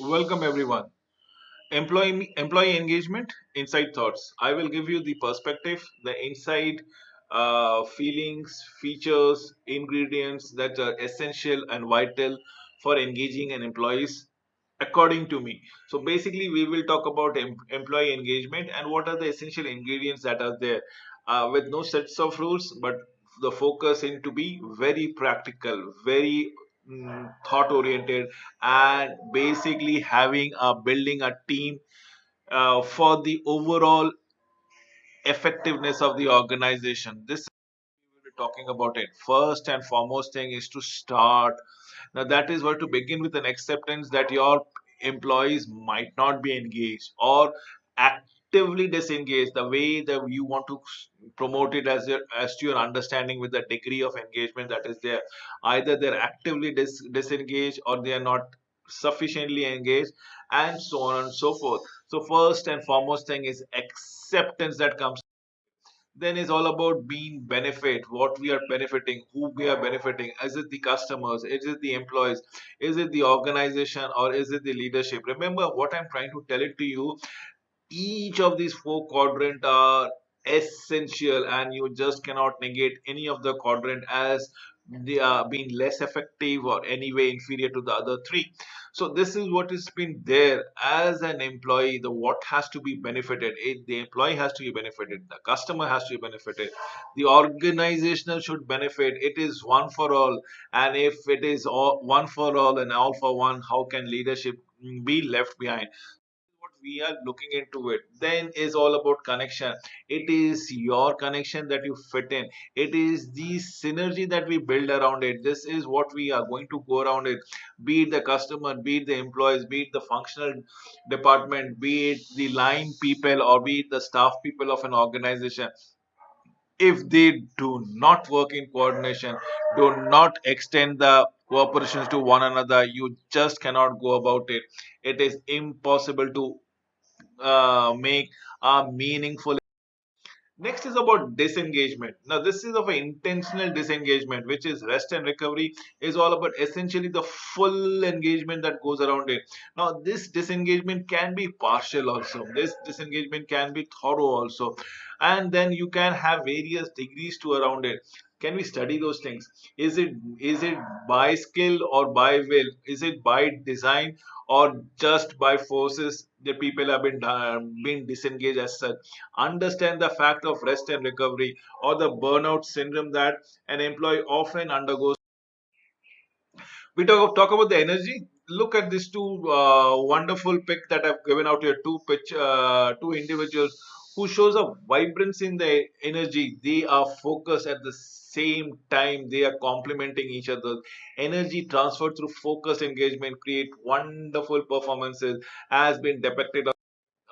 Welcome everyone. Employee engagement, inside thoughts. I will give you the perspective, the inside feelings, features, ingredients that are essential and vital for engaging an employees according to me. So basically, we will talk about employee engagement and what are the essential ingredients that are there, with no sets of rules, but the focus in to be very practical, very thought oriented, and basically having a building a team for the overall effectiveness of the organization. This we will be talking about it. First and foremost thing is to start. Now that is where to begin with an acceptance that your employees might not be engaged or actively disengaged. The way that you want to promote it as to your understanding with the degree of engagement that is there. Either they're actively disengaged or they are not sufficiently engaged, and so on and so forth. So first and foremost thing is acceptance that comes, then is all about being benefit, what we are benefiting, who we are benefiting. Is it the customers, is it the employees, is it the organization, or is it the leadership? Remember what I'm trying to tell it to you. Each of these four quadrant are essential, and you just cannot negate any of the quadrant as they are being less effective or anyway inferior to the other three. So this is what has been there as an employee. The what has to be benefited, the employee has to be benefited, the customer has to be benefited, the organizational should benefit. It is one for all, and if it is all, one for all and all for one, how can leadership be left behind? What we are looking into it then is all about connection. It is your connection that you fit in. It is the synergy that we build around it. This is what we are going to go around it, be it the customer, be it the employees, be it the functional department, be it the line people, or be it the staff people of an organization. If they do not work in coordination, do not extend the cooperations to one another, you just cannot go about it. It is impossible to make a meaningful. Next is about disengagement. Now, this is of an intentional disengagement, which is rest and recovery, is all about essentially the full engagement that goes around it. Now, this disengagement can be partial also. This disengagement can be thorough also. And then you can have various degrees to around it. Can we study those things? Is it by skill or by will? Is it by design or just by forces that people have been disengaged as such? Understand the fact of rest and recovery, or the burnout syndrome that an employee often undergoes. We talk about the energy. Look at these two wonderful pic that I've given out here. Two individuals who shows a vibrance in the energy. They are focused at the same time. They are complementing each other. Energy transferred through focused engagement create wonderful performances, has been depicted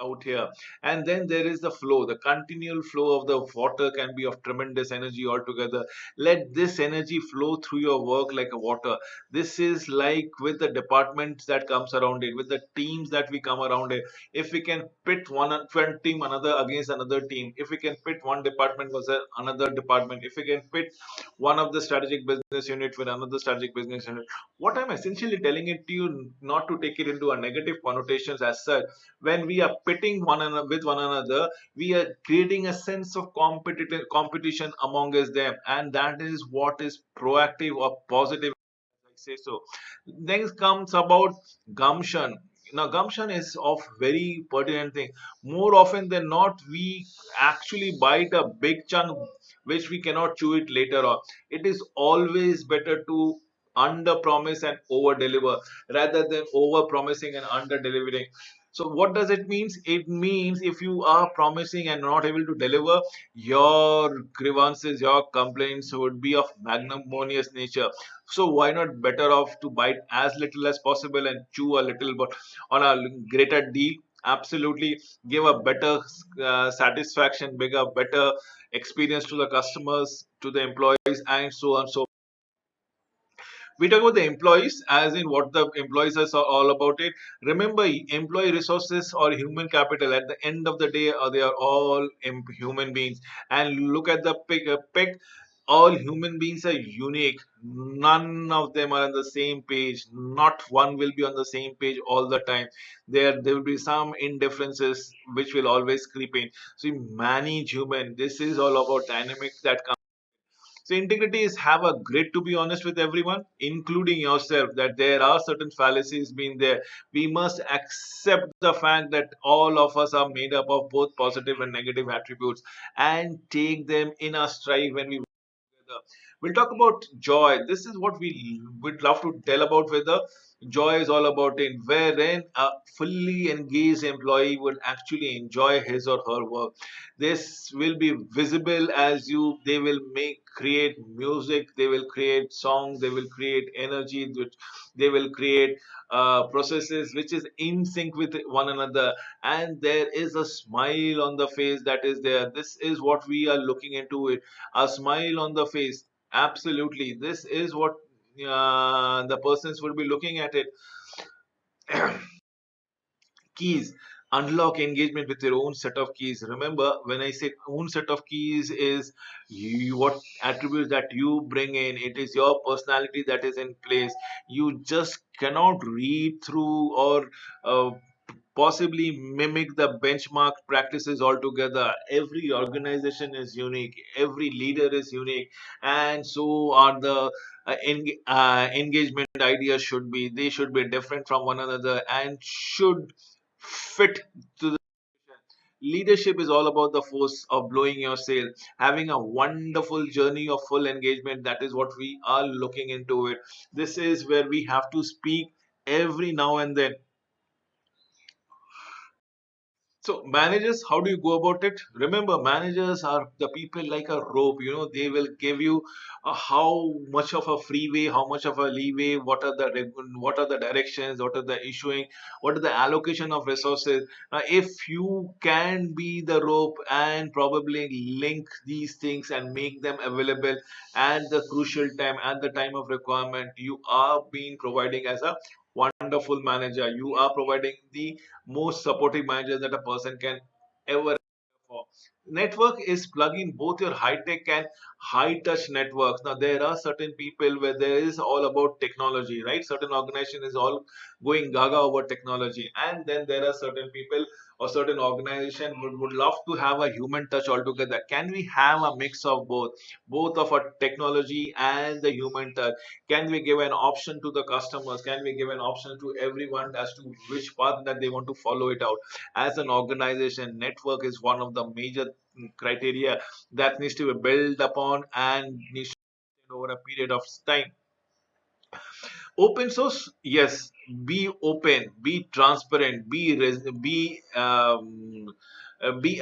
out here. And then there is the flow, the continual flow of the water can be of tremendous energy altogether. Let this energy flow through your work like a water. This is like with the departments that comes around it, with the teams that we come around it. If we can pit one team another against another team, if we can pit one department versus another department, if we can pit one of the strategic business unit with another strategic business unit, what I'm essentially telling it to you, not to take it into a negative connotations as such. When we are pitting one another with one another, we are creating a sense of competitive competition among us them, and that is what is proactive or positive, I say so. Then comes about gumption. Now gumption is of very pertinent thing. More often than not, we actually bite a big chunk which we cannot chew it later on. It is always better to under promise and over deliver rather than over promising and under delivering. So what does it means? It means if you are promising and not able to deliver, your grievances, your complaints would be of magnanimous nature. So why not better off to bite as little as possible and chew a little but on a greater deal? Absolutely, give a better satisfaction, bigger, better experience to the customers, to the employees, and so on. So we talk about the employees as in what the employees are all about it. Remember, employee resources or human capital at the end of the day, they are all human beings. And look at the pick. all human beings are unique. None of them are on the same page. Not one will be on the same page all the time. There will be some indifferences which will always creep in. So you manage human. This is all about dynamics that come. So integrity is have a grit to be honest with everyone, including yourself, that there are certain fallacies being there. We must accept the fact that all of us are made up of both positive and negative attributes and take them in a stride when we together. We'll talk about joy. This is what we would love to tell about whether joy is all about it, wherein a fully engaged employee would actually enjoy his or her work. This will be visible as they will create music, they will create songs, they will create energy, they will create processes which is in sync with one another, and there is a smile on the face that is there. This is what we are looking into it, a smile on the face. Absolutely, this is what the persons would be looking at it. Keys, unlock engagement with your own set of keys. Remember, when I say own set of keys is what attributes that you bring in. It is your personality that is in place. You just cannot read through or uh, possibly mimic the benchmark practices altogether. Every organization is unique, every leader is unique, and so are the engagement ideas should be. They should be different from one another and should fit to the leadership. Is all about the force of blowing your sail, having a wonderful journey of full engagement. That is what we are looking into it. This is where we have to speak every now and then. So managers, how do you go about it? Remember, managers are the people like a rope. They will give you how much of a freeway, how much of a leeway, what are the directions, what are the issuing, what are the allocation of resources. Now, if you can be the rope and probably link these things and make them available at the crucial time, at the time of requirement, you are being providing as a wonderful manager. You are providing the most supportive manager that a person can ever for. Network is plugging both your high tech and high touch networks. Now there are certain people where there is all about technology, right? Certain organization is all going gaga over technology, and then there are certain people or certain organization would love to have a human touch altogether. Can we have a mix of both of a technology and the human touch? Can we give an option to the customers? Can we give an option to everyone as to which path that they want to follow it out? As an organization, network is one of the major criteria that needs to be built upon and needs to be over a period of time. Open source, yes. Be open, be transparent, be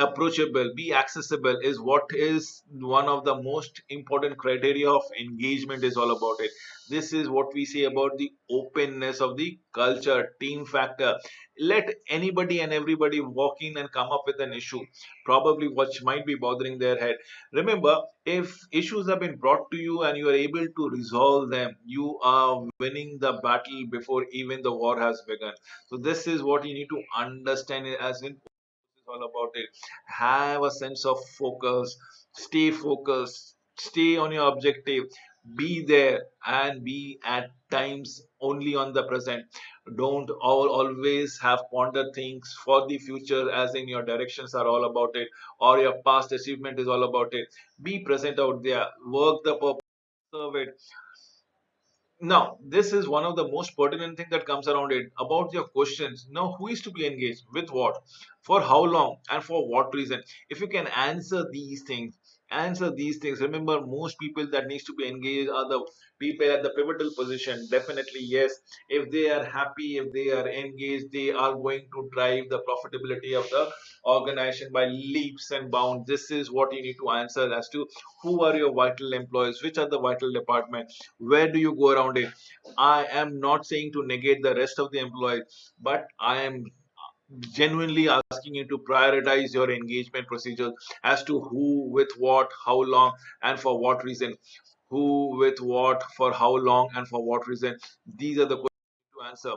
approachable, be accessible is what is one of the most important criteria of engagement. Is all about it. This is what we say about the openness of the culture, team factor. Let anybody and everybody walk in and come up with an issue, probably which might be bothering their head. Remember, if issues have been brought to you and you are able to resolve them, you are winning the battle before even the war has begun. So this is what you need to understand it as in is all about it. Have a sense of focus, stay on your objective, be there and be at times only on the present. Don't always have ponder things for the future, as in your directions are all about it or your past achievement is all about it. Be present out there, work the purpose, serve it. Now, this is one of the most pertinent thing that comes around it about your questions. Now, who is to be engaged with what, for how long, and for what reason? If you can answer these things. Remember, most people that needs to be engaged are the people at the pivotal position. Definitely, yes. If they are happy, if they are engaged, they are going to drive the profitability of the organization by leaps and bounds. This is what you need to answer as to who are your vital employees, which are the vital departments, where do you go around it. I am not saying to negate the rest of the employees, but I am genuinely asking you to prioritize your engagement procedures as to who with what, how long, and for what reason. Who with what, for how long, and for what reason. These are the questions to answer.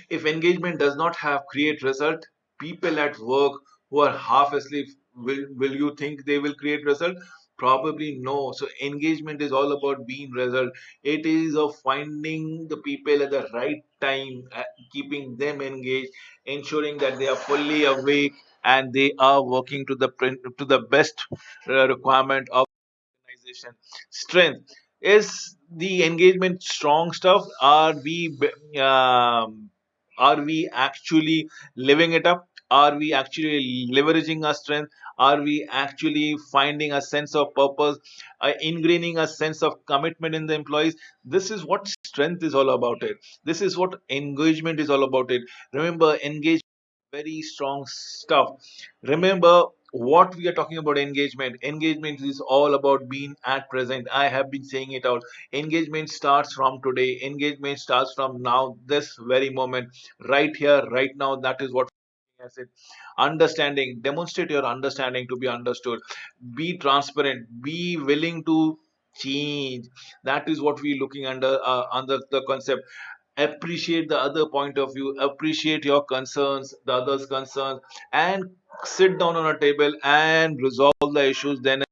If engagement does not have create result, people at work who are half asleep, will you think they will create result? Probably no. So engagement is all about being result. It is of finding the people at the right time, keeping them engaged, ensuring that they are fully awake and they are working to to the best requirement of organization. Strength is the engagement strong stuff. Are we actually living it up? Are we actually leveraging our strength? Are we actually finding a sense of purpose, ingraining a sense of commitment in the employees? This is what strength is all about. It. This is what engagement is all about. It. Remember, engagement very strong stuff. Remember what we are talking about engagement. Engagement is all about being at present. I have been saying it out. Engagement starts from today. Engagement starts from now, this very moment, right here, right now. That is what I said. Understanding, demonstrate your understanding to be understood. Be transparent. Be willing to change. That is what we're looking under the concept. Appreciate the other point of view, appreciate your concerns, the others concerns, and sit down on a table and resolve the issues then.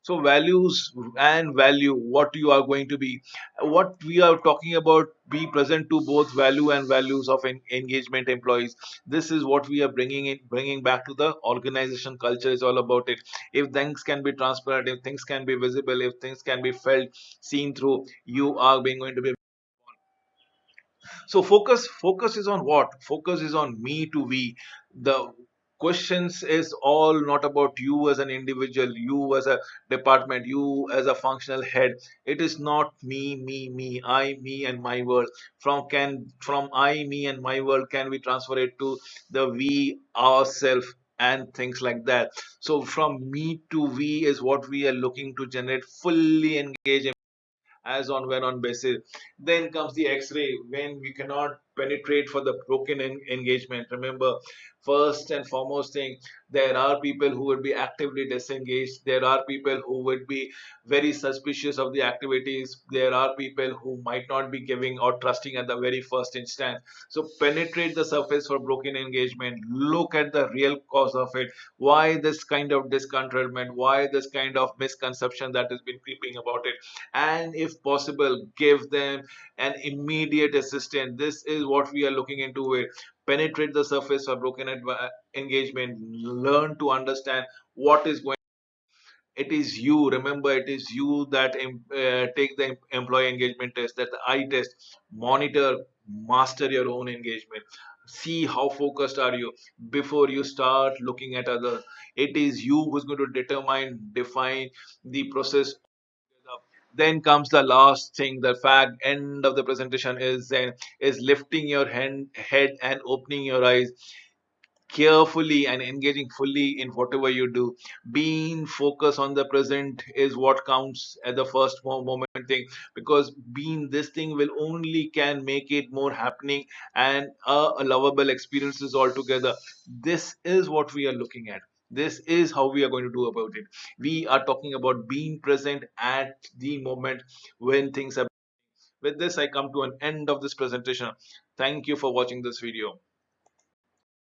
So values and value, what you are going to be, what we are talking about, be present to both value and values of engagement employees. This is what we are bringing back to the organization culture is all about. It. If things can be transparent, if things can be visible, if things can be felt, seen through, you are being going to be. So focus is on what? Focus is on me to we. The questions is all not about you as an individual, you as a department, you as a functional head. It is not me, I, me and my world. From I, me and my world can we transfer it to the we ourselves and things like that. So from me to we is what we are looking to generate fully engaged as on when on basis. Then comes the X-ray when we cannot penetrate for the broken engagement. Remember, first and foremost thing, there are people who would be actively disengaged. There are people who would be very suspicious of the activities. There are people who might not be giving or trusting at the very first instance. So penetrate the surface for broken engagement. Look at the real cause of it. Why this kind of discontentment? Why this kind of misconception that has been creeping about it? And if possible give them an immediate assistance. This is what we are looking into it. Penetrate the surface of broken engagement, learn to understand what is going. It is you, remember, it is you that take the employee engagement test, that the eye test. Monitor, master your own engagement. See how focused are you before you start looking at others. It is you who's going to determine, define the process. Then comes the last thing, the fact end of the presentation is lifting your head and opening your eyes carefully and engaging fully in whatever you do. Being focused on the present is what counts at the first moment thing, because being this thing will only can make it more happening and a lovable experiences altogether. This is what we are looking at. This is how we are going to do about it. We are talking about being present at the moment when things are. With this, I come to an end of this presentation. Thank you for watching this video.